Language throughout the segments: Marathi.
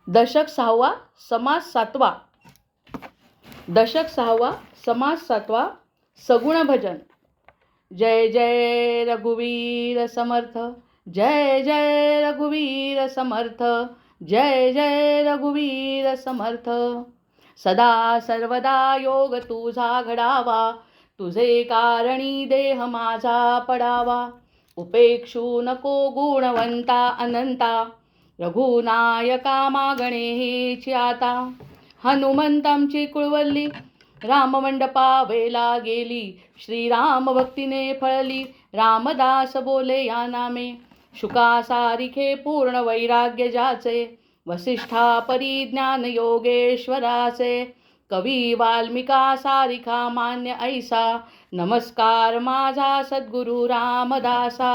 दशक सहावा समास सातवा. दशक सहावा समास सातवा. सगुण भजन. जय जय रघुवीर समर्थ, जय जय रघुवीर समर्थ, जय जय रघुवीर समर्थ. सदा सर्वदा योग तुझा घडावा, तुझे कारणी देह माझा पडावा. उपेक्षू नको गुणवंता अनंता, रघुनायका मागणे हेची आता. हनुमंतांची कुळवल्ली राममंडपा वेला गेली, श्रीराम भक्तीने फळली. रामदास बोले या नामे, शुका सारिखे पूर्ण वैराग्य ज्याचे. वसिष्ठा परिज्ञान योगेश्वराचे, कवी वाल्मिका सारिखा मान्य ऐसा. नमस्कार माझा सद्गुरु रामदासा,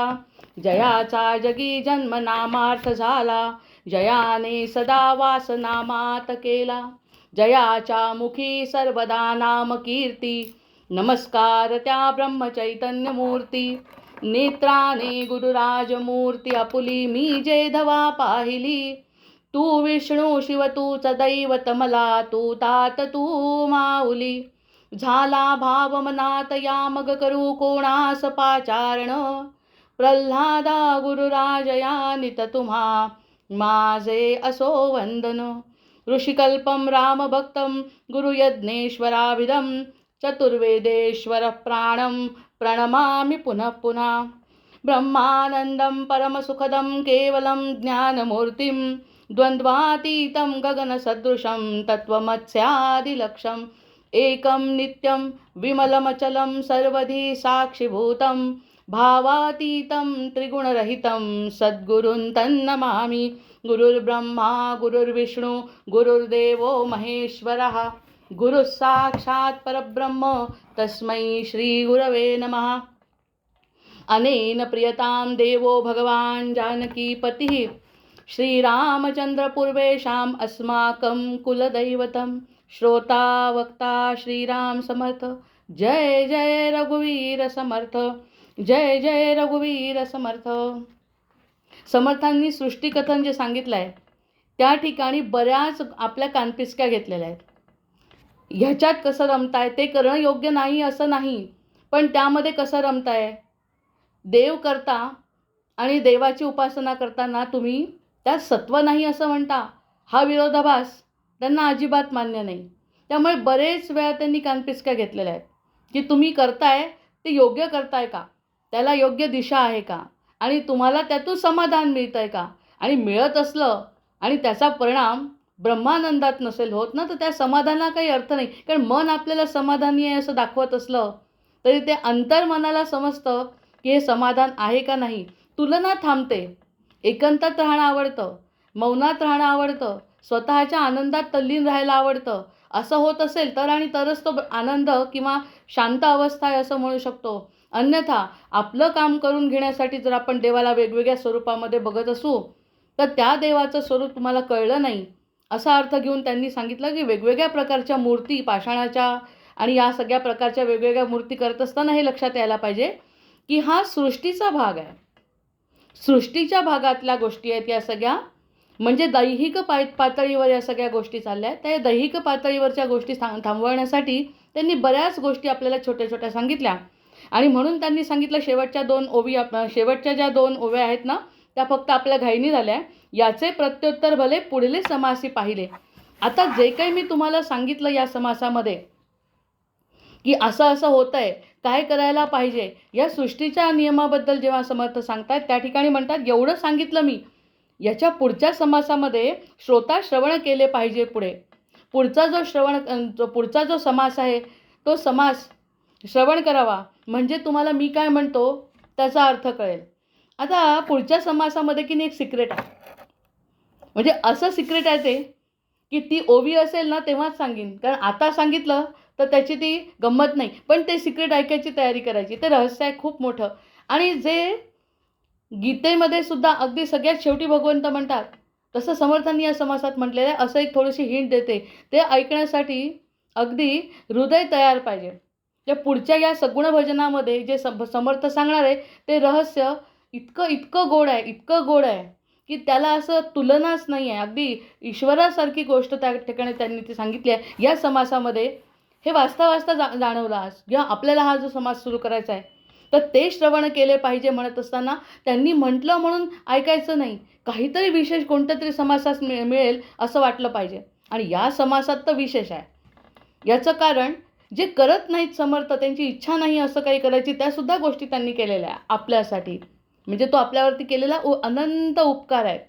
जयाचा जगी जन्म नामार्थ झाला. जयाने सदा वास नामात केला, जयाच्या मुखी सर्वदा नाम कीर्ती. नमस्कार त्या ब्रह्मचैतन्य मूर्ती, नेत्राने गुरुराज मूर्ती आपुली. मी जे धवा पाहिली, तू विष्णू शिव तूच दैवत मला, तू तात तू माऊली. झाला भाव मनात या मग करू कोणास पाचारण. प्रल्हादा गुरुराजया नित तुम्हा माझे असो वंदन. ऋषिकल्पम रामभक्तं गुरुयज्ञेश्वराभिधं, चतुर्वेदेश्वर प्राणं प्रणमामि पुनः पुनः. ब्रह्मानन्दं परमसुखदं केवलं ज्ञानमूर्तिं, द्वन्द्वातीतं गगनसदृशं तत्त्वमस्यादिलक्ष्यम्. एकं नित्यं विमलमचलं सर्वधी साक्षिभूतं, भावातीतं त्रिगुणरहितं सद्गुरुं तन्नमामि. गुरुर्ब्रह्मा गुरुर्विष्णू गुरुर्देवो महेश्वरः, गुरुः साक्षात् परब्रह्म तस्मै श्रीगुरवे नमः. अनेन प्रियतां देवो भगवान् जानकीपतिः, श्रीरामचन्द्र पूर्वेषाम् अस्माकं कुलदैवतं. श्रोता वक्ता श्रीराम समर्थ, जय जय रघुवीर समर्थ, जय जय रघुवीर समर्थ. समर्थांनी सृष्टिकथन जे सांगितलं आहे त्या ठिकाणी बऱ्याच आपल्या कानपिचक्या घेतलेल्या आहेत. ह्याच्यात कसं रमताय ते करणं योग्य नाही असं नाही, पण त्यामध्ये कसं रमताय. देव करता आणि देवाची उपासना करताना तुम्ही त्यात सत्व नाही असं म्हणता, हा विरोधाभास त्यांना अजिबात मान्य नाही. त्यामुळे बरेच वेळा त्यांनी कानपिचक्या घेतलेल्या आहेत की तुम्ही करताय ते योग्य करताय का, त्याला योग्य दिशा आहे का, आणि तुम्हाला त्यातून समाधान मिळतं आहे का. आणि मिळत असलं आणि त्याचा परिणाम ब्रह्मानंदात नसेल होत ना, तर त्या समाधानाला काही अर्थ नाही. कारण मन आपल्याला समाधानी आहे असं दाखवत असलं तरी ते अंतर्मनाला समजतं की हे समाधान आहे का नाही. तुलना थांबते. एकांतात राहणं आवडतं, मौनात राहणं आवडतं, स्वतःच्या आनंदात तल्लीन राहायला आवडतं. असं होत असेल तर आणि तरच तो आनंद किंवा शांत अवस्था आहे असं म्हणू शकतो. अन्यथा आपलं काम करून घेण्यासाठी जर आपण देवाला वेगवेगळ्या स्वरूपामध्ये बघत असू तर त्या देवाचं स्वरूप तुम्हाला कळलं नाही असा अर्थ घेऊन त्यांनी सांगितलं की वेगवेगळ्या प्रकारच्या मूर्ती, पाषाणाच्या आणि या सगळ्या प्रकारच्या वेगवेगळ्या मूर्ती करत असताना हे लक्षात यायला पाहिजे की हा सृष्टीचा भाग आहे. सृष्टीच्या भागातल्या गोष्टी आहेत या सगळ्या. म्हणजे दैहिक पातळीवर या सगळ्या गोष्टी चालल्या आहेत. त्या दैहिक पातळीवरच्या गोष्टी थांबवण्यासाठी त्यांनी बऱ्याच गोष्टी आपल्याला छोट्या छोट्या सांगितल्या. आणि म्हणून त्यांनी सांगितलं शेवटच्या ज्या 2 ओव्या आहेत ना त्या फक्त आपल्या घाईनी झाल्या. याचे प्रत्युत्तर भले पुढले समासी पाहिले. आता जे काही मी तुम्हाला सांगितलं या समासामध्ये की असं असं होतंय, काय करायला पाहिजे, या सृष्टीच्या नियमाबद्दल जेव्हा समर्थ सांगतात त्या ठिकाणी म्हणतात एवढं सांगितलं मी, याच्या पुढच्या समासामध्ये श्रोता श्रवण केले पाहिजे. पुढचा जो समास आहे तो समास श्रवण करावा, म्हणजे तुम्हाला मी काय म्हणतो त्याचा अर्थ कळेल. आता पुढच्या समासामध्ये की नाही एक सिक्रेट आहे. म्हणजे असं सिक्रेट आहे ते की ती ओवी असेल ना तेव्हाच सांगेन, कारण आता सांगितलं तर त्याची ती गंमत नाही. पण ते सिक्रेट ऐकायची तयारी करायची. ते रहस्य आहे खूप मोठं. आणि जे गीतेमध्ये सुद्धा अगदी सगळ्यात शेवटी भगवंत म्हणतात तसं समर्थांनी या समासात म्हटलेलं आहे. असं एक थोडीशी हिंट देते. ते ऐकण्यासाठी अगदी हृदय तयार पाहिजे. त्या पुढच्या या सगुण भजनामध्ये जे समर्थ सांगणार आहे ते रहस्य इतकं गोड आहे, इतकं गोड आहे की त्याला असं तुलनाच नाही आहे. अगदी ईश्वरासारखी गोष्ट त्या ठिकाणी त्यांनी ती सांगितली आहे. या समासामध्ये हे वाचता वाचता जाणवलं आज, किंवा आपल्याला हा जो समास सुरू करायचा आहे तर ते श्रवण केले पाहिजे म्हणत असताना त्यांनी म्हटलं म्हणून ऐकायचं नाही. काहीतरी विशेष कोणत्या तरी समासास मिळेल असं वाटलं पाहिजे. आणि या समासात तर विशेष आहे. याचं कारण जे करत नाहीत समर्थ, त्यांची इच्छा नाही असं काही करायची, त्यासुद्धा गोष्टी त्यांनी केलेल्या आहे आपल्यासाठी. म्हणजे तो आपल्यावरती केलेला अनंत उपकार आहेत.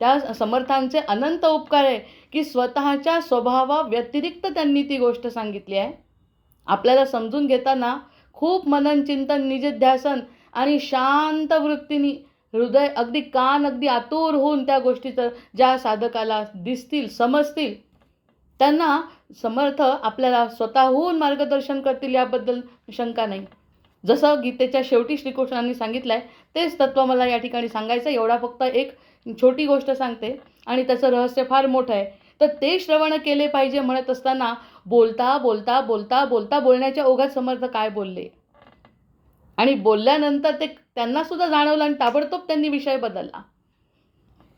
त्या समर्थांचे अनंत उपकार आहे की स्वतःच्या स्वभावाव्यतिरिक्त त्यांनी ती गोष्ट सांगितली आहे. आपल्याला समजून घेताना खूप मनन चिंतन निजिध्यासन आणि शांत वृत्तीने हृदय अगदी कान अगदी आतुर होऊन त्या गोष्टीचं ज्या साधकाला दिसतील समजतील त्यांना समर्थ आपल्याला स्वतःहून मार्गदर्शन करतील याबद्दल शंका नाही. जसं गीतेच्या शेवटी श्रीकृष्णांनी सांगितलं आहे तेच तत्त्व मला या ठिकाणी सांगायचं. एवढा फक्त एक छोटी गोष्ट सांगते आणि त्याचं रहस्य फार मोठं आहे. तर ते श्रवण केले पाहिजे म्हणत असताना बोलता बोलता बोलता बोलता बोलण्याच्या ओघात समर्थ काय बोलले आणि बोलल्यानंतर ते त्यांनासुद्धा जाणवलं आणि ताबडतोब त्यांनी विषय बदलला.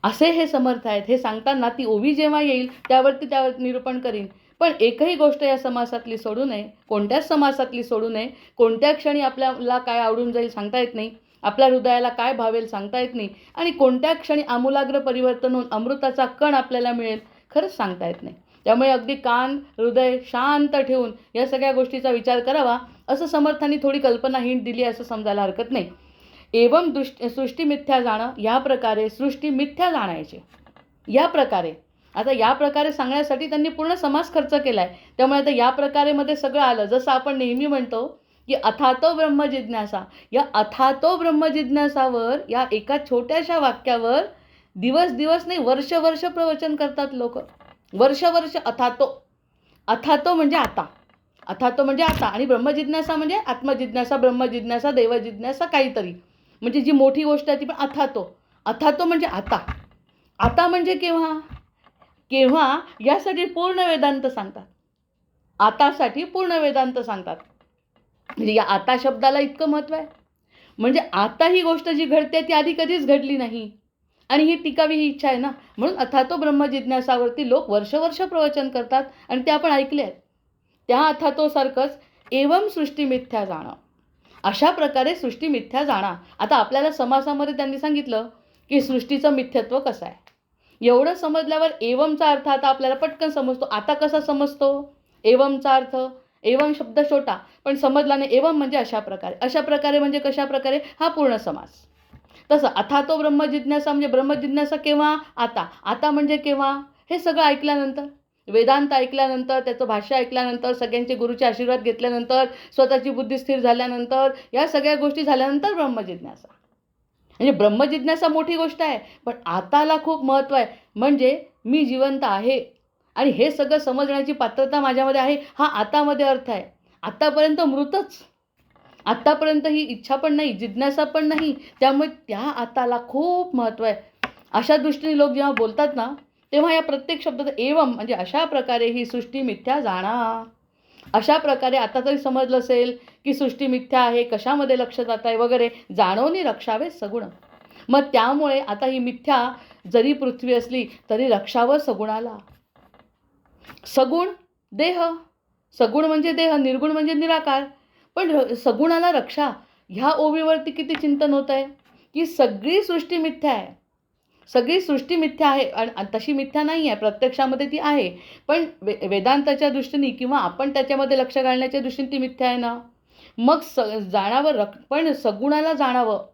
असे हे समर्थ आहेत. हे सांगताना ती ओवी जेव्हा येईल त्यावर निरूपण करीन. पण एकही गोष्ट या समासातली सोडू नये, कोणत्याच समासातली सोडू नये. कोणत्या क्षणी आपल्याला काय आवडून जाईल सांगता येत नाही, आपल्या हृदयाला काय भावेल सांगता येत नाही, आणि कोणत्या क्षणी आमूलाग्र परिवर्तन होऊन अमृताचा कण आपल्याला मिळेल खरंच सांगता येत नाही. त्यामुळे अगदी कान हृदय शांत ठेवून या सगळ्या गोष्टीचा विचार करावा असं समर्थांनी थोडी कल्पना हिंट दिली असं समजायला हरकत नाही. एवम सृष्टी मिथ्या जाणं, या प्रकारे सृष्टी मिथ्या जाणायचे. या प्रकारे आता या प्रकारे सांगण्यासाठी त्यांनी पूर्ण समास खर्च केला आहे. त्यामुळे आता या प्रकारेमध्ये सगळं आलं. जसं आपण नेहमी म्हणतो की अथातो ब्रह्मजिज्ञासा, या अथातो ब्रह्मजिज्ञासावर या एका छोट्याशा वाक्यावर दिवस दिवस नाही वर्ष वर्ष प्रवचन करतात लोक. वर्ष वर्ष अथातो. अथातो म्हणजे आता, अथातो म्हणजे आता, आणि ब्रह्मजिज्ञासा म्हणजे आत्मजिज्ञासा, ब्रह्मजिज्ञासा, देवजिज्ञासा काहीतरी, म्हणजे जी मोठी गोष्ट आहे ती पण अथातो. अथातो म्हणजे आता. आता म्हणजे केव्हा? केव्हा यासाठी पूर्ण वेदांत सांगतात. आतासाठी पूर्ण वेदांत सांगतात. म्हणजे या आता शब्दाला इतकं महत्त्व आहे. म्हणजे आता ही गोष्ट जी घडते ती आधी कधीच घडली नाही आणि ही टिकावी ही इच्छा आहे ना. म्हणून अथातो ब्रह्मजिज्ञासावरती लोक वर्ष वर्ष प्रवचन करतात आणि ते आपण ऐकले आहेत. त्या अथातोसारखंच एवम सृष्टी मिथ्या जाणं, अशा प्रकारे सृष्टी मिथ्या जाणा. आता आपल्याला समासामध्ये त्यांनी सांगितलं की सृष्टीचं मिथ्यत्व कसं आहे. एवढं समजल्यावर एवमचा अर्थ आता आपल्याला पटकन समजतो. आता कसा समजतो एवमचा अर्थ? एवम शब्द छोटा पण समजला नाही. एवम म्हणजे अशा प्रकारे, अशा प्रकारे म्हणजे कशा प्रकारे, हा पूर्ण समास. तसं अथातो ब्रह्मजिज्ञासा म्हणजे ब्रह्मजिज्ञासा केव्हा? आता. आता म्हणजे केव्हा? हे सगळं ऐकल्यानंतर, वेदांत ऐकल्यानंतर, त्याचं भाष्य ऐकल्यानंतर, सगळ्यांचे गुरुचे आशीर्वाद घेतल्यानंतर, स्वतःची बुद्धी स्थिर झाल्यानंतर, या सगळ्या गोष्टी झाल्यानंतर ब्रह्मजिज्ञासा. म्हणजे ब्रह्मजिज्ञासा मोठी गोष्ट आहे पण आताला खूप महत्त्व आहे. म्हणजे मी जिवंत आहे आणि हे सगळं समजण्याची पात्रता माझ्यामध्ये आहे, हा आतामध्ये अर्थ आहे. आत्तापर्यंत मृतच, आत्तापर्यंत ही इच्छा पण नाही, जिज्ञासा पण नाही. त्यामुळे त्या आताला खूप महत्त्व आहे. अशा दृष्टीने लोक जेव्हा बोलतात ना तेव्हा या प्रत्येक शब्दात एवम म्हणजे अशा प्रकारे ही सृष्टी मिथ्या जाणा. अशा प्रकारे आता तरी समजलं असेल की सृष्टी मिथ्या आहे, कशामध्ये लक्ष जात आहे वगैरे, जाणवणी रक्षावे सगुण. मग त्यामुळे आता ही मिथ्या जरी पृथ्वी असली तरी रक्षावं सगुणाला. सगुण देह, सगुण म्हणजे देह, निर्गुण म्हणजे निराकार, पण सगुणाला रक्षा. ह्या ओवीवरती किती चिंतन होत आहे की सगळी सृष्टी मिथ्या आहे, सगळी सृष्टी मिथ्या आहे. आणि तशी मिथ्या नाही आहे, प्रत्यक्षामध्ये ती आहे, पण वेदांताच्या दृष्टीने किंवा आपण त्याच्यामध्ये लक्ष घालण्याच्या दृष्टीने ती मिथ्या आहे ना. मग जाणावं, पण सगुणाला जाणावं.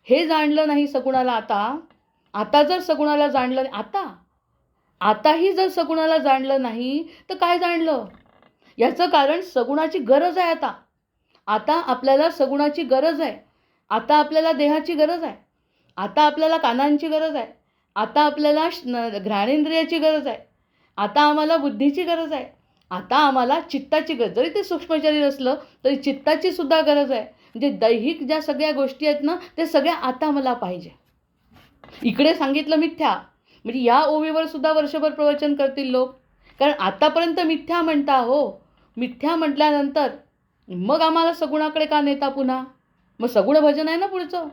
हे जाणलं नाही सगुणाला. आता जर सगुणाला जाणलं, आताही जर सगुणाला जाणलं नाही तर काय जाणलं? याचं कारण सगुणाची गरज आहे. आता आपल्याला सगुणाची गरज आहे. आता आपल्याला देहाची गरज आहे. आता आपल्याला कानांची गरज आहे. आता आपल्याला घ्राणेंद्रियाची गरज आहे. आता आम्हाला बुद्धीची गरज आहे. आता आम्हाला चित्ताची गरज, जरी ते सूक्ष्म शरीर असलं तरी चित्ताची सुद्धा गरज आहे. म्हणजे दैहिक ज्या सगळ्या गोष्टी आहेत ना ते सगळ्या आता मला पाहिजे. इकडे सांगितलं मिथ्या, म्हणजे या ओवीवर सुद्धा वर्षभर प्रवचन करतील लोक. कारण आतापर्यंत मिथ्या म्हणता हो, मिथ्या म्हटल्यानंतर मग आम्हाला सगुणाकडे का नेता पुन्हा? मग सगुण भजन आहे ना पुढचं.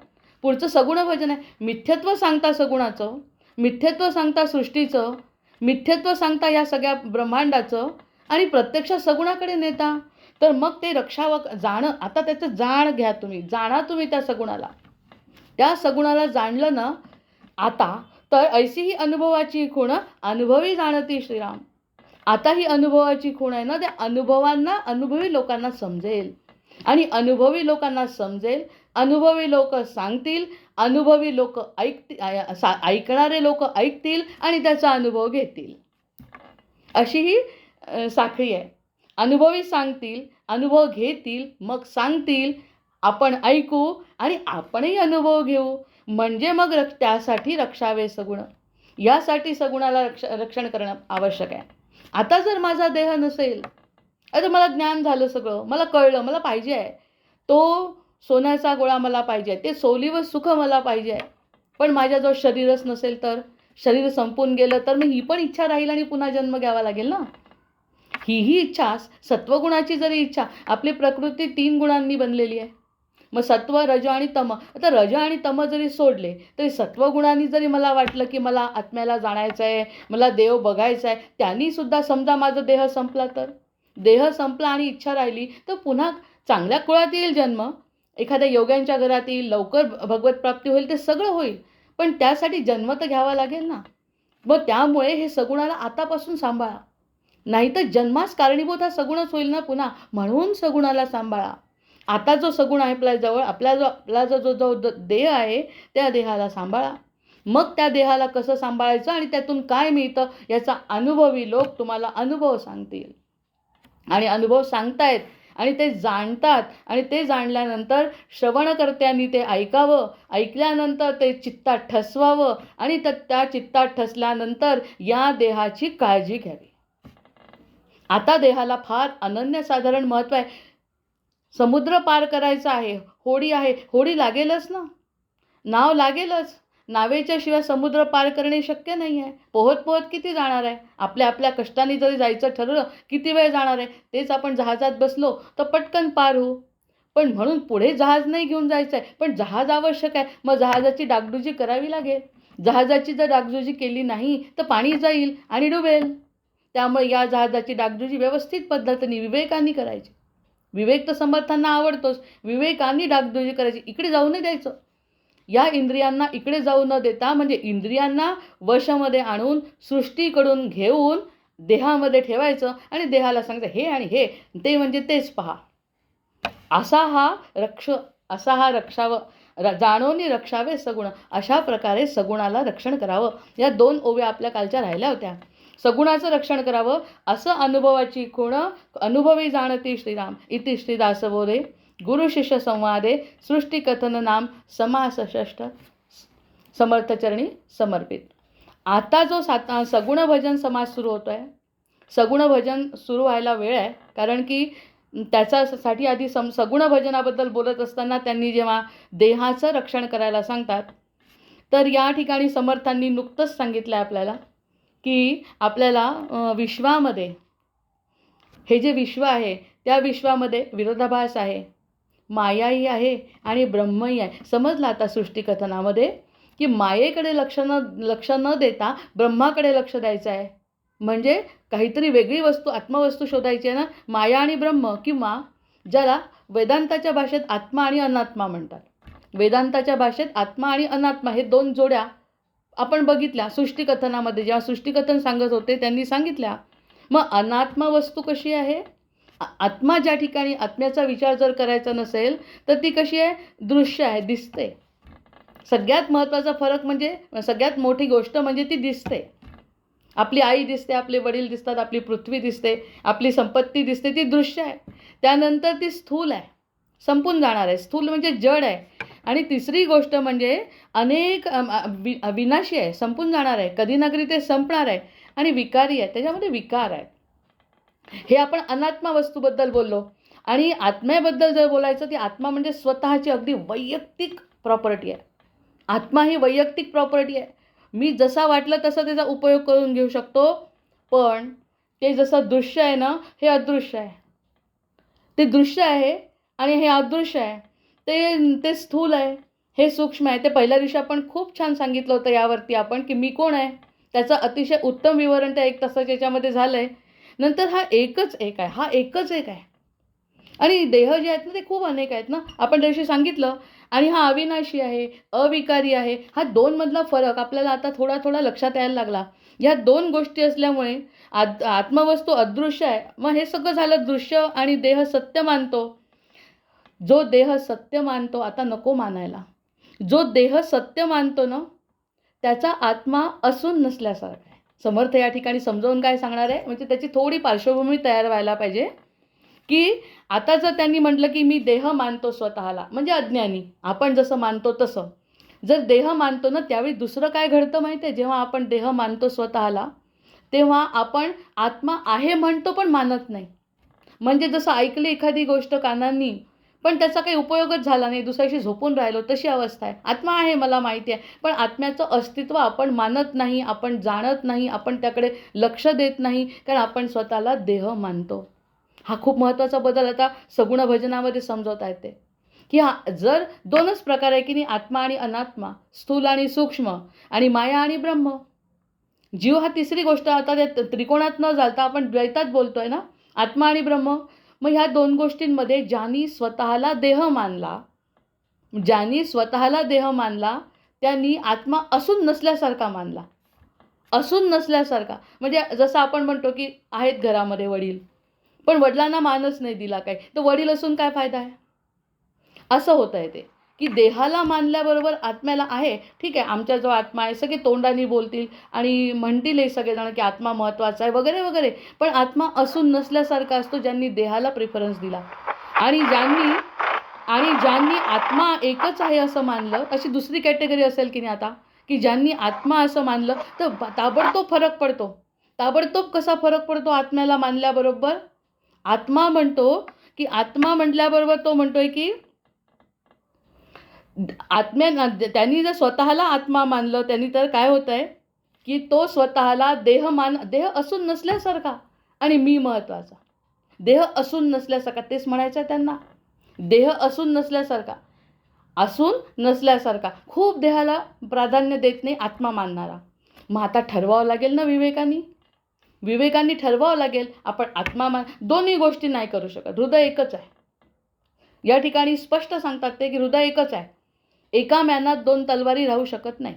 पुढचं सगुण भजन आहे. मिथ्यत्व सांगता सगुणाचं, मिथ्यत्व सांगता सृष्टीचं, मिथ्यत्व सांगता या सगळ्या ब्रह्मांडाचं आणि प्रत्यक्ष सगुणाकडे नेता. तर मग ते रक्षावं जाणं. आता त्याचं जाण घ्या तुम्ही, जाणा तुम्ही त्या सगुणाला. त्या सगुणाला जाणलं ना आता, तर ऐशी ही अनुभवाची खूण अनुभवी जाणती श्रीराम. आता ही अनुभवाची खूण आहे ना, त्या अनुभवांना अनुभवी लोकांना समजेल आणि अनुभवी लोकांना समजेल. अनुभवी लोक सांगतील, अनुभवी लोक ऐकणारे लोक ऐकतील आणि त्याचा अनुभव घेतील. अशी ही साखळी आहे. अनुभवी सांगतील, अनुभव घेतील, मग सांगतील, आपण ऐकू आणि आपणही अनुभव घेऊ. म्हणजे मग त्यासाठी रक्षावे सगुण. यासाठी सगुणाला रक्षण करणं आवश्यक आहे. आता जर माझा देह नसेल, आता मला ज्ञान झालं, सगळं मला कळलं, मला पाहिजे आहे तो सोन्याचा गोळा, मला पाहिजे आहे ते सोलीव सुख, मला पाहिजे आहे. पण माझ्याजवळ शरीरच नसेल, तर शरीर संपून गेलं तर मग ही पण इच्छा राहील आणि पुन्हा जन्म घ्यावा लागेल ना. ही इच्छा, सत्वगुणाची जरी इच्छा, आपली प्रकृती 3 गुणांनी बनलेली आहे. मग सत्व, रज आणि तम. आता रज आणि तम जरी सोडले तरी सत्वगुणांनी जरी मला वाटलं की मला आत्म्याला जाणायचं आहे, मला देव बघायचा आहे, त्यांनी सुद्धा समजा माझा देह संपला, तर देह संपला आणि इच्छा राहिली तर पुन्हा चांगल्या कुळात येईल जन्म, एखाद्या योग्यांच्या घरात येईल, लवकर भगवत प्राप्ती होईल, ते सगळं होईल. पण त्यासाठी जन्म तर घ्यावा लागेल ना. मग त्यामुळे हे सगुणाला आतापासून सांभाळा, नाहीतर जन्मास कारणीभूत हा सगुणच होईल ना पुन्हा. म्हणून सगुणाला सांभाळा. आता जो सगुण आहे आपल्याजवळ, आपला जो देह आहे, त्या देहाला सांभाळा. मग त्या देहाला कसं सांभाळायचं आणि त्यातून काय मिळतं याचा अनुभवी लोक तुम्हाला अनुभव सांगतील. आणि अनुभव सांगतायत आणि ते जाणतात आणि ते जाणल्यानंतर श्रवणकर्त्यांनी ते ऐकावं, ऐकल्यानंतर ते चित्तात ठसवावं आणि त्या चित्तात ठसल्यानंतर या देहाची काळजी घ्यावी. आता देहाला फार अनन्यसाधारण महत्त्व आहे. समुद्र पार करायचा आहे, होडी आहे, होडी लागेलच ना, नाव लागेलच. नावेच्या शिवाय समुद्र पार करणे शक्य नाही आहे. पोहत पोहत किती जाणार आहे? आपल्या कष्टाने जरी जायचं ठरवलं किती वेळ जाणार आहे? तेच आपण जहाजात बसलो तर पटकन पार होऊ. पण म्हणून पुढे जहाज नाही घेऊन जायचं आहे, पण जहाज आवश्यक आहे. मग जहाजाची डागडुजी करावी लागेल. जहाजाची जर डागडुजी केली नाही तर पाणी जाईल आणि डुबेल. त्यामुळे या जहाजाची डागडुजी व्यवस्थित पद्धतीने विवेकाने करायची. विवेक तर समर्थांना आवडतोच. विवेकाने डागडुजी करायची, इकडे जाऊ नाही द्यायचं. या इंद्रियांना इकडे जाऊ न देता, म्हणजे इंद्रियांना वशमध्ये आणून सृष्टीकडून घेऊन देहामध्ये ठेवायचं आणि देहाला सांगायचं हे आणि हे, ते म्हणजे तेच पहा. असा हा रक्षावं, जाणोनी रक्षावे सगुण. अशा प्रकारे सगुणाला रक्षण करावं. या 2 ओव्या आपल्या कालच्या राहिल्या होत्या. सगुणाचं रक्षण करावं, असं अनुभवाची खूण अनुभवी जाणती श्रीराम. इति श्रीदासबोधे गुरु शिष्य संवादे सृष्टिकथन नाम समास षष्ठ समर्थचरणी समर्पित. आता जो सगुण भजन समास सुरू होतो आहे, सगुण भजन सुरू व्हायला वेळ आहे. कारण की त्याच्यासाठी आधी सगुण भजनाबद्दल बोलत असताना त्यांनी जेव्हा देहाचं रक्षण करायला सांगतात, तर या ठिकाणी समर्थांनी नुकतंच सांगितलं आहे आपल्याला की आपल्याला विश्वामध्ये, हे जे विश्व आहे त्या विश्वामध्ये विरोधाभास आहे, मायाही आहे आणि ब्रह्मही आहे. समजलं आता सृष्टिकथनामध्ये की मायेकडे लक्ष न देता ब्रह्माकडे लक्ष द्यायचं आहे. म्हणजे काहीतरी वेगळी वस्तू, आत्मवस्तू शोधायची आहे ना, माया आणि ब्रह्म, किंवा ज्याला वेदांताच्या भाषेत आत्मा आणि अनात्मा म्हणतात. वेदांताच्या भाषेत आत्मा आणि अनात्मा हे 2 जोड्या आपण बघितल्या सृष्टिकथनामध्ये. जेव्हा सृष्टिकथन सांगत होते त्यांनी सांगितल्या. मग अनात्मा वस्तू कशी आहे? आत्मा ज्या ठिकाणी, आत्म्याचा विचार जर करायचा नसेल तर ती कशी आहे? दृश्य आहे, दिसते. सगळ्यात महत्त्वाचा फरक म्हणजे, सगळ्यात मोठी गोष्ट म्हणजे ती दिसते. आपली आई दिसते, आपले वडील दिसतात, आपली पृथ्वी दिसते, आपली संपत्ती दिसते, ती दृश्य आहे. त्यानंतर ती स्थूल आहे, संपून जाणार आहे. स्थूल म्हणजे जड आहे. आणि तिसरी गोष्ट म्हणजे अनेक विनाशी आहे, संपून जाणार आहे, कधी ना कधी ते संपणार आहे. आणि विकारी आहे, त्याच्यामध्ये विकार आहे. हे आपण अनात्मा वस्तूबद्दल बोललो. आणि आत्म्याबद्दल जर बोलायचं, ती आत्मा म्हणजे स्वतःची अगदी वैयक्तिक प्रॉपर्टी आहे. आत्मा ही वैयक्तिक प्रॉपर्टी आहे. मी जसा वाटलं तसा त्याचा उपयोग करून घेऊ शकतो. पण ते जसं दृश्य आहे ना, हे अदृश्य आहे. ते दृश्य आहे आणि हे अदृश्य आहे. ते स्थूल आहे. हे सूक्ष्म आहे. ते पहिल्या दिवशी आपण खूप छान सांगितलं होतं यावरती आपण, की मी कोण आहे, त्याचं अतिशय उत्तम विवरण त्या 1 तासाच्या याच्यामध्ये झालं आहे. नंतर हा एकच एक आहे, हा एकच एक आहे. आणि देह जे आहेत ना ते खूप अनेक आहेत ना, आपण त्या दिवशी सांगितलं. आणि हा अविनाशी आहे, अविकारी आहे. हा 2 मधला फरक आपल्याला आता थोडा थोडा लक्षात यायला लागला. ह्या 2 गोष्टी असल्यामुळे आत्मवस्तू अदृश्य आहे. मग हे सगळं झालं दृश्य आणि देह सत्य मानतो. जो देह सत्य मानतो, आता नको मानायला, जो देह सत्य मानतो ना, त्याचा आत्मा असून नसल्यासारखा आहे. समर्थ या ठिकाणी समजावून काय सांगणार आहे, म्हणजे त्याची थोडी पार्श्वभूमी तयार व्हायला पाहिजे, की आता जर त्यांनी म्हटलं की मी देह मानतो स्वतःला, म्हणजे अज्ञानी, आपण जसं मानतो तसं. जर देह मानतो ना, त्यावेळी दुसरं काय घडतं माहिती आहे, जेव्हा आपण देह मानतो स्वतःला, तेव्हा आपण आत्मा आहे म्हणतो पण मानत नाही. म्हणजे जसं ऐकली एखादी गोष्ट कानांनी, पण त्याचा काही उपयोगच झाला नाही, दुसऱ्याशी झोपून राहिलो, तशी अवस्था आहे. आत्मा आहे मला माहिती आहे, पण आत्म्याचं अस्तित्व आपण मानत नाही, आपण जाणत नाही, आपण त्याकडे लक्ष देत नाही, कारण आपण स्वतःला देह मानतो. हा खूप महत्त्वाचा बदल आता सगुण भजनामध्ये समजवता येते, की हा जर 2च प्रकार आहे की नाही, आत्मा आणि अनात्मा, स्थूल आणि सूक्ष्म, आणि माया आणि ब्रह्म. जीव हा तिसरी गोष्ट. आता त्या त्रिकोणात न जाता आपण द्वैतात बोलतोय ना, आत्मा आणि ब्रह्म. मग ह्या 2 गोष्टींमध्ये ज्यांनी स्वतःला देह मानला, ज्यांनी स्वतःला देह मानला, त्यांनी आत्मा असून नसल्यासारखा मानला. असून नसल्यासारखा म्हणजे जसं आपण म्हणतो की आहेत घरामध्ये वडील, पण वडिलांना मानच नाही दिला काय, तर वडील असून काय फायदा आहे. असं होतं आहे ते, की देहाला मानल्याबरोबर आत्म्याला आहे, ठीक आहे, आमचा जो आत्मा आहे, सगळे तोंडाने बोलतील आणि म्हणतील हे सगळेजण की आत्मा महत्त्वाचा आहे वगैरे वगैरे, पण आत्मा असून नसल्यासारखा असतो ज्यांनी देहाला प्रेफरन्स दिला. आणि ज्यांनी आत्मा एकच आहे असं मानलं, अशी दुसरी कॅटेगरी असेल की नाही आता, की ज्यांनी आत्मा असं मानलं, तर ताबडतोब फरक पडतो. ताबडतोब कसा फरक पडतो आत्म्याला मानल्याबरोबर? आत्मा म्हणतो, की आत्मा म्हटल्याबरोबर तो म्हणतोय की त्यांनी जर स्वतःला आत्मा मानलं, त्यांनी तर काय होतं आहे, की तो स्वतःला देह असून नसल्यासारखा आणि मी महत्त्वाचा. देह असून नसल्यासारखा, तेच म्हणायचं आहे त्यांना. देह असून नसल्यासारखा, असून नसल्यासारखा. खूप देहाला प्राधान्य देत नाही आत्मा मानणारा. मग आता ठरवावं लागेल ना विवेकांनी ठरवावं लागेल, आपण आत्मा दोन्ही गोष्टी नाही करू शकत. हृदय एकच आहे. या ठिकाणी स्पष्ट सांगतात ते, की हृदय एकच आहे. एका म्यानात 2 तलवारी राहू शकत नाही.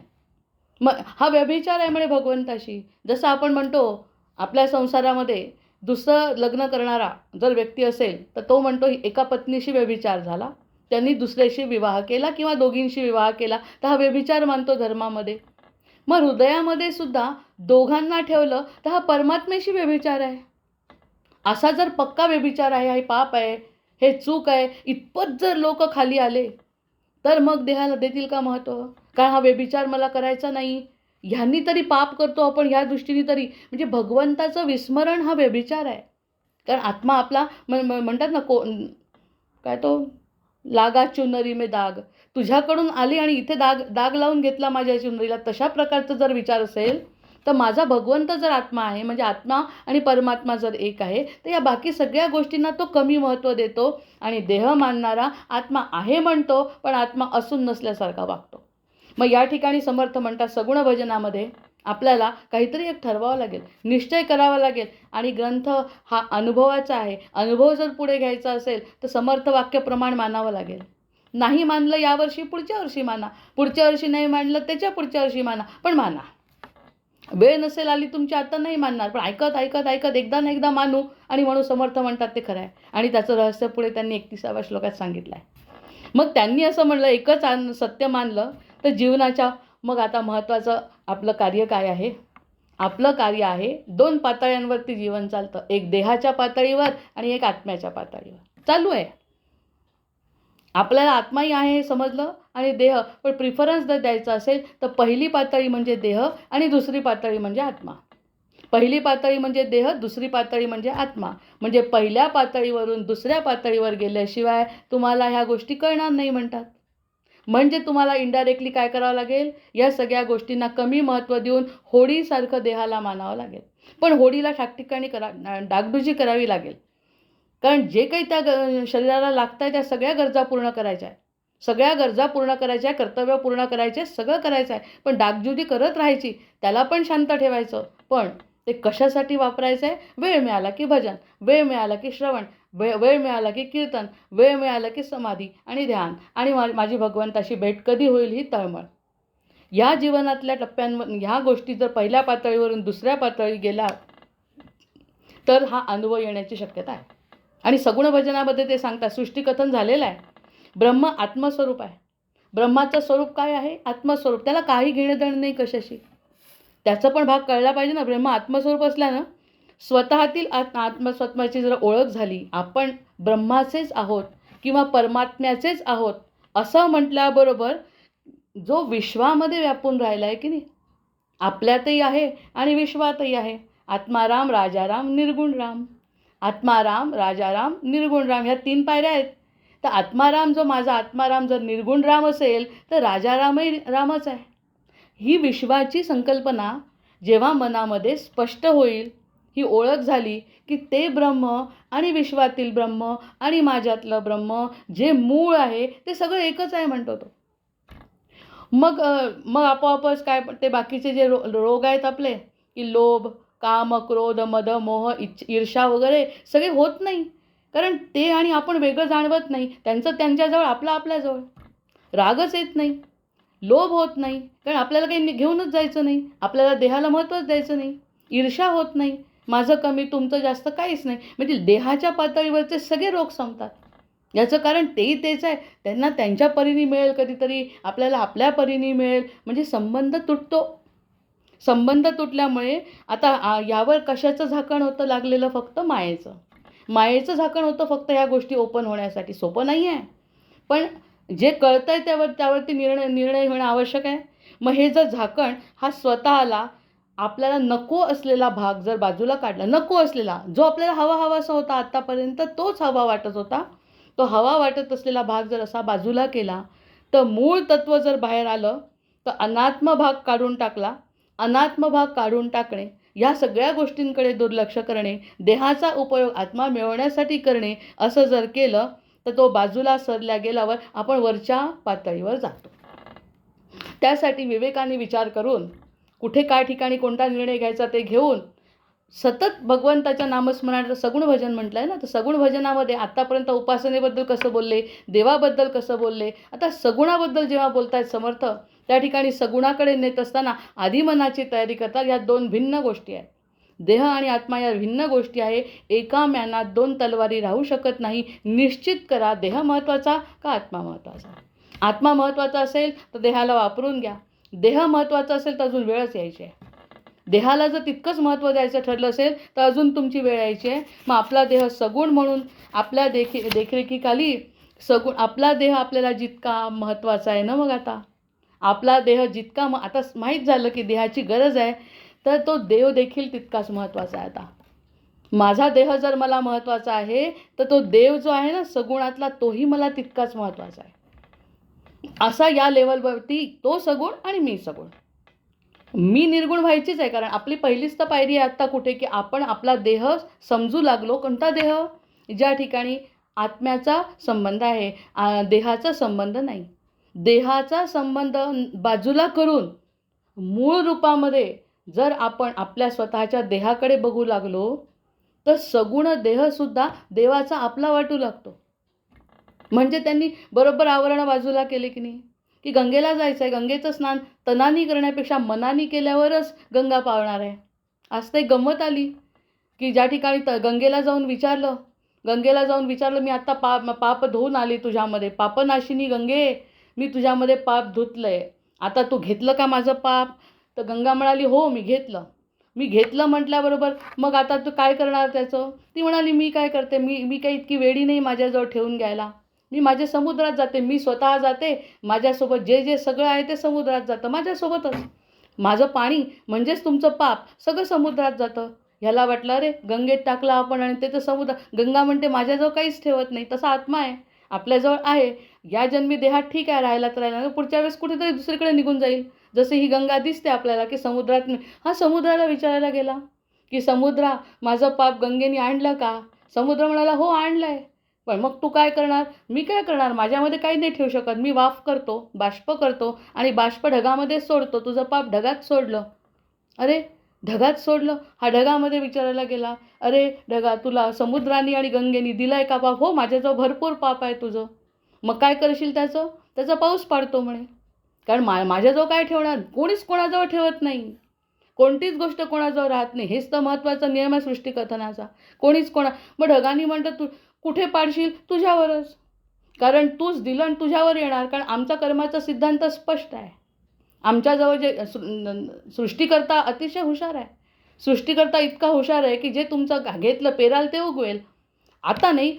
मग हा व्यभिचार आहे म्हणे भगवंताशी. जसं आपण म्हणतो आपल्या संसारामध्ये दुसरं लग्न करणारा जर व्यक्ती असेल, तर तो म्हणतो एका पत्नीशी व्यभिचार झाला, त्यांनी दुसऱ्याशी विवाह केला किंवा दोघींशी विवाह केला, तर हा व्यभिचार मानतो धर्मामध्ये. मग हृदयामध्ये सुद्धा दोघांना ठेवलं तर हा परमात्म्याशी व्यभिचार आहे. असा जर पक्का व्यभिचार आहे, हे पाप आहे, हे चूक आहे, इतपत जर लोक खाली आले, तर मग देहाला देतील का महत्त्व? कारण हा व्यभिचार मला करायचा नाही, ह्यांनी तरी पाप करतो आपण, ह्या दृष्टीने तरी, म्हणजे भगवंताचं विस्मरण हा व्यभिचार आहे. कारण आत्मा आपला म्हणतात ना, काय तो लागा चुनरी में दाग, तुझ्याकडून आली आणि इथे दाग लावून घेतला माझ्या चुनरीला, तशा प्रकारचा जर विचार असेल, तर माझा भगवंत जर आत्मा आहे, म्हणजे आत्मा आणि परमात्मा जर एक आहे, तर या बाकी सगळ्या गोष्टींना तो कमी महत्त्व देतो आणि देह मानणारा आत्मा आहे म्हणतो, पण आत्मा असून नसल्यासारखा वागतो. मग या ठिकाणी समर्थ म्हणतात सगुण भजनामध्ये आपल्याला काहीतरी एक ठरवावं लागेल, निश्चय करावा लागेल. आणि ग्रंथ हा अनुभवाचा आहे. अनुभव जर पुढे घ्यायचा असेल तर समर्थ वाक्य प्रमाण मानावं लागेल. नाही मानलं यावर्षी, पुढच्या वर्षी माना. पुढच्या वर्षी नाही मानलं, त्याच्या पुढच्या वर्षी माना, पण माना. वेळ नसेल आली तुमची, आता नाही मानणार, पण ऐकत ऐकत ऐकत एकदा ना एकदा मानू. आणि म्हणून समर्थ म्हणतात ते खरं आहे. आणि त्याचं रहस्य पुढे त्यांनी 31व्या श्लोकात सांगितलं आहे. मग त्यांनी असं म्हणलं, एकच सत्य मानलं तर जीवनाच्या मग आता महत्त्वाचं आपलं कार्य काय आहे? आपलं कार्य आहे 2 पातळ्यांवरती जीवन चालतं. एक देहाच्या पातळीवर आणि एक आत्म्याच्या पातळीवर चालू आहे. आपल्याला आत्माही आहे हे समजलं आणि देह, पण प्रिफरन्स जर द्यायचा असेल तर पहिली पातळी म्हणजे देह आणि दुसरी पातळी म्हणजे आत्मा. पहिली पातळी म्हणजे देह, दुसरी पातळी म्हणजे आत्मा. म्हणजे पहिल्या पातळीवरून दुसऱ्या पातळीवर गेल्याशिवाय तुम्हाला ह्या गोष्टी कळणार नाही म्हणतात. म्हणजे तुम्हाला इनडायरेक्टली काय करावं लागेल, या सगळ्या गोष्टींना कमी महत्त्व देऊन होडीसारखं देहाला मानावं लागेल. पण होडीला ठिकठिकाणी डागडुजी करावी लागेल. कारण जे काही त्या शरीराला लागतं आहे त्या सगळ्या गरजा पूर्ण करायच्या आहे. सगळ्या गरजा पूर्ण करायच्या, कर्तव्य पूर्ण करायचे, सगळं करायचं आहे. पण डागडुजी करत राहायची, त्याला पण शांत ठेवायचं. पण ते कशासाठी वापरायचं आहे? वेळ मिळाला की भजन, वेळ मिळाला की श्रवण, वेळ मिळाला की कीर्तन, वेळ मिळाला की समाधी आणि ध्यान आणि माझी भगवंताशी भेट कधी होईल ही तळमळ. या जीवनातल्या टप्प्यांवर ह्या गोष्टी जर पहिल्या पातळीवरून दुसऱ्या पातळी गेल्या तर हा अनुभव येण्याची शक्यता आहे. आणि सगुण भजनामध्ये ते सांगतात, सृष्टिकथन झालेलं आहे. ब्रह्म आत्मस्वरूप आहे. ब्रह्माचं स्वरूप काय आहे? आत्मस्वरूप. त्याला काही घेणं देणं नाही कशाशी. त्याचा पण भाग कळला पाहिजे ना. ब्रह्म आत्मस्वरूप असल्यानं स्वतःतील आत्मस्वत्वाची जर ओळख झाली, आपण ब्रह्माचेच आहोत किंवा परमात्म्याचेच आहोत असं म्हटल्याबरोबर जो विश्वामध्ये व्यापून राहिला आहे की नाही, आपल्यातही आहे आणि विश्वातही आहे. आत्माराम, राजाराम, निर्गुण राम. आत्माराम, राजाराम, निर्गुण राम ह्या 3 पायऱ्या आहेत. तर आत्माराम जो माझा आत्माराम जर निर्गुण राम असेल तर राजारामही रामच आहे. ही विश्वाची संकल्पना जेव्हा मनामध्ये स्पष्ट होईल, ही ओळख झाली की ते ब्रह्म आणि विश्वातील ब्रह्म आणि माझ्यातलं ब्रह्म जे मूळ आहे ते सगळं एकच आहे म्हणतो तो. मग मग आपोआपच काय ते बाकीचे जे रोग आहेत आपले, की लोभ, काम, क्रोध, मद, मोह, ईर्ष्या वगैरे सगळे होत नाही. कारण ते आणि आपण वेगळं जाणवत नाही. त्यांचं त्यांच्याजवळ, आपलं आपल्याजवळ. रागच येत नाही, लोभ होत नाही, कारण आपल्याला काही घेऊनच जायचं नाही, आपल्याला देहाला महत्त्वच द्यायचं नाही. ईर्ष्या होत नाही, माझं कमी तुमचं जास्त काहीच नाही. म्हणजे देहाच्या पातळीवरचे सगळे रोग संपतात. याचं कारण तेही तेच आहे. त्यांना त्यांच्या परीने मिळेल कधीतरी, आपल्याला आपल्या परीने मिळेल. म्हणजे संबंध तुटतो. संबंध तुटल्यामुळे आता यावर कशाचं झाकण होतं लागलेलं? फक्त मायेचं. मायेचं झाकण होतं फक्त ह्या गोष्टी ओपन होण्यासाठी. सोपं नाही आहे. पण जे कळतं आहे त्यावरती निर्णय होणं आवश्यक आहे. मग हे जर झाकण हा स्वतःला आपल्याला नको असलेला भाग जर बाजूला काढला, नको असलेला जो आपल्याला हवासा होता आत्तापर्यंत, तोच हवा वाटत होता, तो हवा वाटत असलेला भाग जर असा बाजूला केला, तर मूळ तत्त्व जर बाहेर आलं, तर अनात्म भाग काढून टाकला. अनात्म भाग काढून टाकणे, या सगळ्या गोष्टींकडे दुर्लक्ष करणे, देहाचा उपयोग आत्मा मिळवण्यासाठी करणे, असं जर केलं तर तो बाजूला सरल्या गेल्यावर आपण वरच्या पातळीवर जातो. त्यासाठी विवेकाने विचार करून कुठे काय ठिकाणी कोणता निर्णय घ्यायचा ते घेऊन सतत भगवंताच्या नामस्मरणाचं सगुण भजन म्हटलं आहे ना, तर सगुण भजनामध्ये आत्तापर्यंत उपासनेबद्दल कसं बोलले, देवाबद्दल कसं बोलले, आता सगुणाबद्दल जेव्हा बोलत आहेत समर्थ, त्या ठिकाणी सगुणाकडे नेत असताना आधी मनाची तयारी करतात. या 2 भिन्न गोष्टी आहेत. देह आणि आत्मा या भिन्न गोष्टी आहे. एका म्यानात 2 तलवारी राहू शकत नाही. निश्चित करा, देह महत्त्वाचा का आत्मा महत्त्वाचा. आत्मा महत्त्वाचा असेल तर देहाला वापरून घ्या. देह महत्त्वाचा असेल तर अजून वेळच यायची आहे. देहाला जर तितकंच महत्त्व द्यायचं ठरलं असेल तर अजून तुमची वेळ यायची आहे. मग आपला देह सगुण म्हणून आपल्या देखरेखीखाली सगुण आपला देह आपल्याला जितका महत्त्वाचा आहे ना, मग आता आपला देह जितका आता माहीत झालं की देहाची गरज आहे, तर तो देव देखील तितकाच महत्त्वाचा आहे. आता माझा देह जर मला महत्त्वाचा आहे तर तो देव जो आहे ना सगुणातला, तोही मला तितकाच महत्त्वाचा आहे. असा या लेवलवरती तो सगुण आणि मी सगुण. मी निर्गुण व्हायचीच आहे, कारण आपली पहिलीच तर पायरी आहे आत्ता कुठे, की आपण आपला देह समजू लागलो. कोणता देह? ज्या ठिकाणी आत्म्याचा संबंध आहे, देहाचा संबंध नाही. देहाचा संबंध बाजूला करून मूळ रूपामध्ये जर आपण आपल्या स्वतःच्या देहाकडे बघू लागलो तर सगुण देहसुद्धा देवाचा आपला वाटू लागतो. म्हणजे त्यांनी बरोबर आवरणं बाजूला केले की नाही, की गंगेला जायचं आहे, गंगेचं स्नान तनानी करण्यापेक्षा मनानी केल्यावरच गंगा पावणार आहे. आज ते गंमत आली की ज्या ठिकाणी गंगेला जाऊन विचारलं मी आत्ता पाप धुवून आली तुझ्यामध्ये, पापनाशिनी गंगे मी तुझ्यामध्ये पाप धुतलंय, आता तू घेतलं का माझं पाप? तर गंगा म्हणाली हो मी घेतलं म्हटल्याबरोबर मग आता तू काय करणार त्याचं? ती म्हणाली मी काय करते, मी काही इतकी वेडी नाही माझ्याजवळ ठेवून घ्यायला. मी माझ्या समुद्रात जाते, मी स्वतः जाते, माझ्यासोबत जे सगळं आहे ते समुद्रात जातं माझ्यासोबतच. माझं पाणी म्हणजेच तुमचं पाप सगळं समुद्रात जातं. ह्याला वाटलं अरे गंगेत टाकलं आपण आणि ते तर समुद्र. गंगा म्हणते माझ्याजवळ काहीच ठेवत नाही. तसा आत्मा आहे, आपल्याजवळ आहे. या जन्मी देहात ठीक आहे, राहायला तर राहिला, पुढच्या वेळेस कुठेतरी दुसरीकडे निघून जाईल. जसे ही गंगा दिसते आपल्याला की समुद्रात. हा समुद्राला विचारायला गेला की समुद्रा माझं पाप गंगेने आणलं का? समुद्र म्हणाला हो आणलं आहे. पण मग तू काय करणार? मी काय करणार? माझ्यामध्ये काही नाही ठेवू शकत. मी वाफ करतो, बाष्प करतो आणि बाष्प ढगामध्ये सोडतो. तुझं पाप ढगात सोडलं. अरे ढगात सोडलं, हा ढगामध्ये विचारायला गेला, अरे ढगा तुला समुद्राने आणि गंगेने दिलंय का पाप? हो, माझ्याजवळ भरपूर पाप आहे तुझं. मग काय करशील त्याचं? त्याचा पाऊस पाडतो म्हणे. कारण माझ्याजवळ काय ठेवणार? कोणीच कोणाजवळ ठेवत नाही. कोणतीच गोष्ट कोणाजवळ राहत नाही. हेच तर महत्त्वाचा नियम आहे सृष्टिकथनाचा. कोणीच मग ढगांनी म्हणतं तू कुठे पाडशील? तुझ्यावरच. कारण तूच दिलं आणि तुझ्यावर येणार. कारण आमचा कर्माचा सिद्धांत स्पष्ट आहे. आमच्याजवळ जे सृष्टिकर्ता अतिशय हुशार आहे. सृष्टिकर्ता इतका हुशार आहे की जे तुमचं घेतलं पेराल ते उगवेल. आता नाही,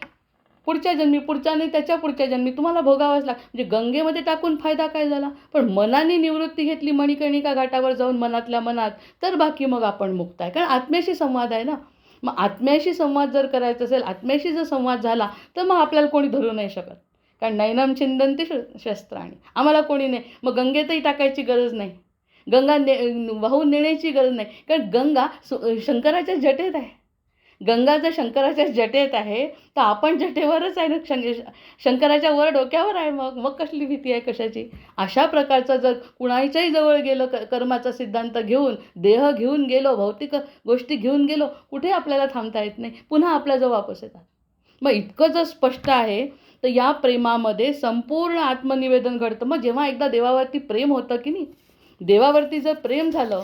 पुढच्या जन्मी, पुढच्या नाही, त्याच्या पुढच्या जन्मी तुम्हाला भोगावंच म्हणजे गंगेमध्ये टाकून फायदा काय झाला? पण मनाने निवृत्ती घेतली मणिकर्णिका घाटावर जाऊन मनातल्या मनात, तर बाकी मग आपण मुक्त आहे. कारण आत्म्याशी संवाद आहे ना. मग आत्म्याशी संवाद जर करायचा असेल, आत्म्याशी जर संवाद झाला तर मग आपल्याला कोणी धरू नाही शकत. कारण नैनम छिंदंती शस्त्राणी, आम्हाला कोणी नाही. मग गंगेतही टाकायची गरज नाही. गंगा वाहून नेण्याची गरज नाही. कारण गंगा शंकराच्या जटेत आहे. गंगा जर शंकराच्या जटेत आहे तर आपण जटेवरच आहे ना. शंकराच्या वर डोक्यावर आहे. मग कसली भीती आहे कशाची? अशा प्रकारचं जर कुणाच्याही जवळ गेलं कर्माचा सिद्धांत घेऊन, देह घेऊन गेलो, भौतिक गोष्टी घेऊन गेलो, कुठे आपल्याला थांबता येत नाही. पुन्हा आपल्याजवळ वापस येतात. मग इतकं जर स्पष्ट आहे तर या प्रेमामध्ये संपूर्ण आत्मनिवेदन घडतं. मग जेव्हा एकदा देवावरती प्रेम होतं की नाही, देवावरती जर प्रेम झालं,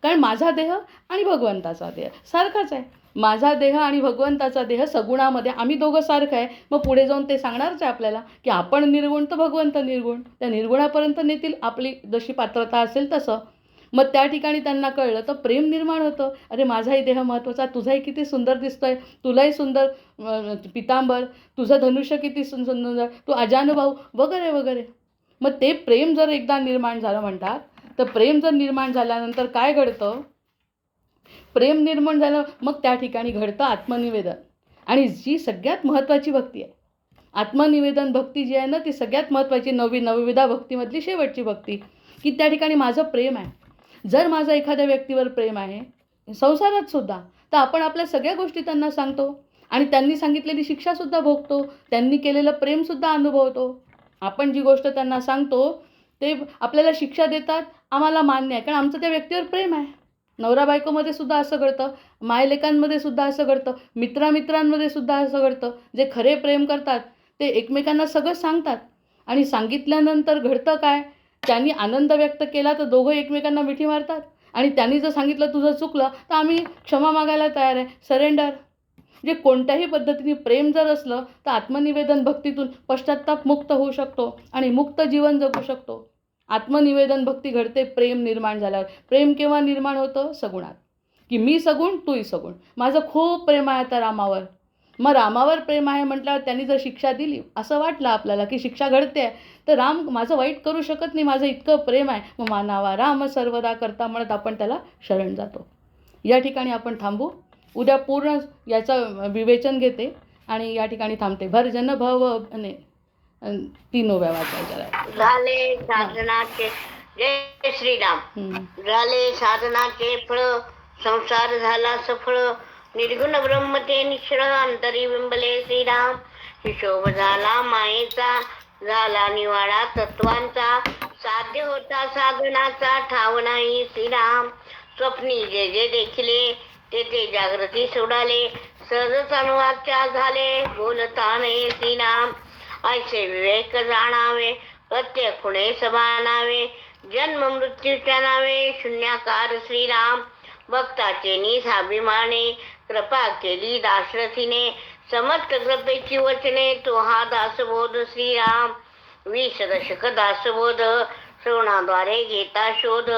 कारण माझा देह आणि भगवंताचा देह सारखाच आहे. माझा देह आणि भगवंताचा देह सगुणामध्ये आम्ही दोघं सारखं आहे. मग पुढे जाऊन ते सांगणारच आहे आपल्याला की आपण निर्गुण तर भगवंत निर्गुण. त्या निर्गुणापर्यंत नेतील आपली जशी पात्रता असेल तसं. मग त्या ठिकाणी त्यांना कळलं तर प्रेम निर्माण होतं. अरे माझाही देह महत्त्वाचा, तुझाही किती सुंदर दिसतोय, तुलाही सुंदर पितांबर, तुझं धनुष्य किती सुंदर, तू अजानुभाऊ वगैरे वगैरे. मग ते प्रेम जर एकदा निर्माण झालं म्हणतात, तर प्रेम जर निर्माण झाल्यानंतर काय घडतं? प्रेम निर्माण झालं मग त्या ठिकाणी घडतं आत्मनिवेदन. आणि जी सगळ्यात महत्त्वाची भक्ती आहे, आत्मनिवेदन भक्ती जी आहे ना, ती सगळ्यात महत्त्वाची नवविधा भक्तीमधली शेवटची भक्ती, की त्या ठिकाणी माझं प्रेम आहे. जर माझं एखाद्या व्यक्तीवर प्रेम आहे, संसारात सुद्धा, तर आपण आपल्या सगळ्या गोष्टी त्यांना सांगतो आणि त्यांनी सांगितलेली शिक्षासुद्धा भोगतो, त्यांनी केलेलं प्रेमसुद्धा अनुभवतो. आपण जी गोष्ट त्यांना सांगतो ते आपल्याला शिक्षा देतात, आम्हाला मान्य आहे, कारण आमचं त्या व्यक्तीवर प्रेम आहे. नवरा बायकोमध्ये सुद्धा असं घडतं, मायलेकांमध्ये सुद्धा असं घडतं, मित्रांमध्ये सुद्धा असं घडतं. जे खरे प्रेम करतात ते एकमेकांना सगळं सांगतात आणि सांगितल्यानंतर घडतं काय? त्यांनी आनंद व्यक्त केला तर दोघं एकमेकांना मिठी मारतात आणि त्यांनी जर सांगितलं तुझं चुकलं तर आम्ही क्षमा मागायला तयार आहे, सरेंडर. म्हणजे कोणत्याही पद्धतीने प्रेम जर असलं तर आत्मनिवेदन भक्तीतून पश्चात्ताप मुक्त होऊ शकतो आणि मुक्त जीवन जगू शकतो. आत्मनिवेदन भक्ती घडते प्रेम निर्माण झाल्यावर. प्रेम केव्हा निर्माण होतं? सगुणात. की मी सगुण, तूही सगुण. माझं खूप प्रेम आहे आता रामावर. मग रामावर प्रेम आहे म्हटल्यावर त्यांनी जर शिक्षा दिली, असं वाटलं आपल्याला की शिक्षा घडते आहे, तर राम माझं वाईट करू शकत नाही, माझं इतकं प्रेम आहे, मग मानावा राम सर्वदा करता म्हणत आपण त्याला शरण जातो. या ठिकाणी आपण थांबू. उद्या पूर्ण याचं विवेचन घेते आणि या ठिकाणी थांबते. भरजन भव आणि 3 ओव्या वाचायच्या. झाले साधनाचे, जय श्रीराम. झाले साधनाचे फळ, संसार झाला सफळ, निर्गुण ब्रह्म ते निश्चळ, अंतरी बिंबले श्रीराम. हिशोब झाला मायेचा, झाला निवाडा तत्वांचा, साध्य होता साधनाचा, ठाव नाही श्रीराम. स्वप्नी जे जे देखिले ते ते जागृती सोडाले, सहजच अनुवाच्या झाले, बोलता नाही श्रीराम. ऐसे विवेक जाणावे, प्रत्येक खुणे समानावे, जन्म मृत्यूच्या नावे, शून्याकार श्रीराम. भक्ताचे निसाभिमाने, कृपा केली दाशरथीने, समर्थ कृपेची वचने, तो हा दासबोध श्रीराम. 20 दशक दासबोध, श्रवणाद्वारे घेता शोध,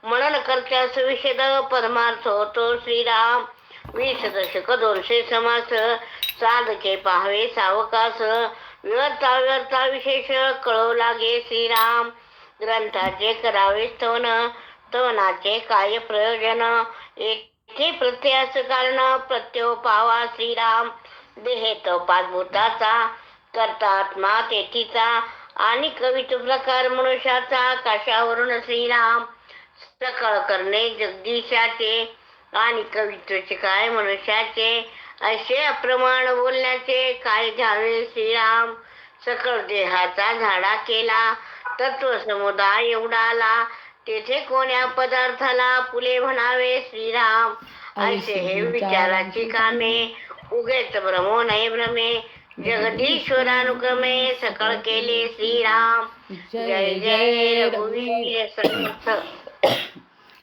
मनन करत्यास विषद, परमार्थ होतो श्रीराम. 20 दशक 200 समास, साधके पाहावे सावकास, व्यर्था विशेष कळो लागे श्रीराम. ग्रंथाचे करावे स्तवन, स्तवनाचे काय प्रयोजन, येथे प्रत्यास कारण प्रत्यो पावा श्रीराम. देहे तो पाचभूताचा, करता आत्मा तेथीचा, आणि कवित्व प्रकार मनुष्याचा, आकाशावरून श्रीराम. सकळ करणे जगदीशाचे, आणि कवित्वचे काय मनुष्याचे, असे अप्रमाण बोलण्याचे काय घ्यावे श्रीराम. सकळ देहाचा झाडा केला, तत्व समुदाय एवढाला, तेथे कोण्या पदार्थाला फुले म्हणावे श्रीराम. ऐसे हे विचाराची कामे, उगेच भ्रमो नये भ्रमे, जगदीश्वरानुक्रमे सकळ केले श्रीराम. जय जय रघुवीर समर्थ.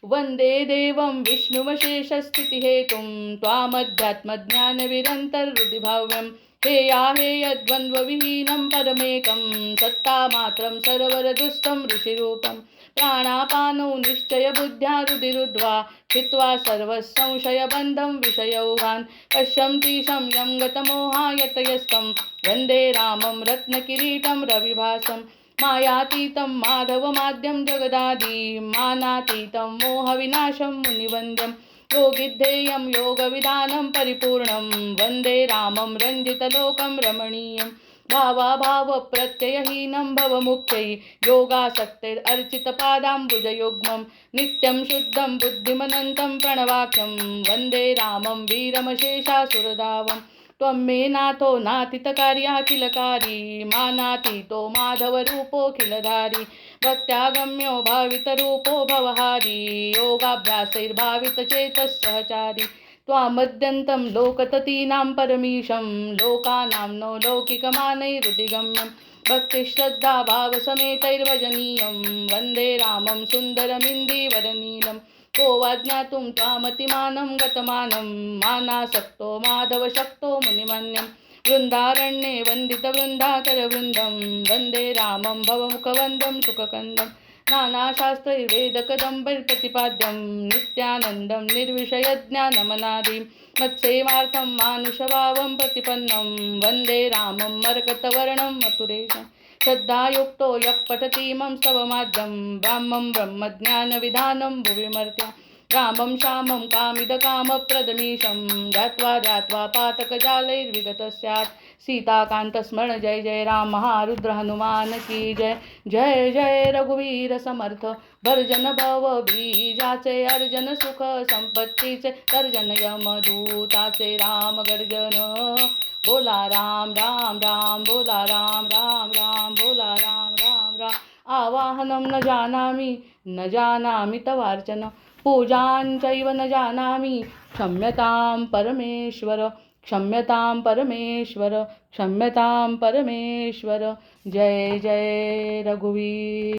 वंदे देवं विष्णुमशेषस्थितिहेतुं त्वामध्यात्मज्ञानविरन्तर्हृदिभाव्यं हेयाहेयद्वन्द्वविहीनं परमेकं सत्तामात्रं सरवरदुष्टं ऋषिरूपं प्राणापानौ निश्चयबुद्ध्या रुधिरुद्ध्वा चित्वा सर्वसंशयबन्धं विषयौघान् पश्यन्ति संयं गतमोहायतयस्तं वन्दे रामं रत्नकिरीटं रविभासं मायातीतं माधवमाद्यं जगदादि मानातीतं मोहविनाशं मुनिवन्द्यं योगिद्धेयं योगविधानं परिपूर्णं वन्दे रामं रञ्जितलोकं रमणीयं भावाभावप्रत्ययहीनं भवमुख्यै योगासक्तैरर्चितपादाम्बुजयुग्मं नित्यं शुद्धं बुद्धिमनन्तं प्रणवाख्यं वन्दे रामं वीरमशेषासुरधावम् त्वं मे नाथो नातीतकार्याखिलकारी मानातीतो माधवरूपोऽखिलधारी भक्त्यागम्यो भावितरूपो भवहारी योगाभ्यासैर्भावितचेतः सहचारी त्वामद्यन्तं लोकततीनां परमीशं लोकानां नो लौकिकमानैरुदिगम्यं भक्तिश्रद्धाभावसमेतैर्भजनीयं वन्दे रामं सुन्दरमिन्दीवरनीलं को वा ज्ञातुं त्वामतिमानं गतमानं मानासक्तो माधवशक्तो मुनिमन्यं वृन्दारण्ये वन्दितवृन्दाकरवृन्दं वन्दे रामं भवमुखवन्दं सुखकन्दं नानाशास्त्रैर्वेदकदम्बैर्प्रतिपाद्यं नित्यानन्दं निर्विषयज्ञानमनादिं मत्सेवार्थं मानुषभावं प्रतिपन्नं वन्दे रामं मरकतवर्णं मथुरेशं श्रद्धायुक्तो यः पठतीमं स्तवमाद्यं ब्राह्मं ब्रह्मज्ञानविधानं भुविमर्त्य रामं श्यामं कामिदकामप्रदमीशं ध्यात्वा पातकजालैर्विगतः स्यात् सीताकान्तस्मरण जय जय राम महारुद्र हनुमान की जय. जय जय रघुवीर समर्थ भर्जन भव बीजाचे अर्जन सुख संपत्तीचे तर्जन यमदूताचे राम गर्जन बोला राम राम राम बोला राम राम राम बोला राम राम राम. आवाहनं न जानामि तवार्चन पूजाञ्चैव न जानामि क्षम्यतां परमेश्वर क्षम्यतां परमेश्वर क्षम्यतां परमेश्वर. जय जय रघुवीर.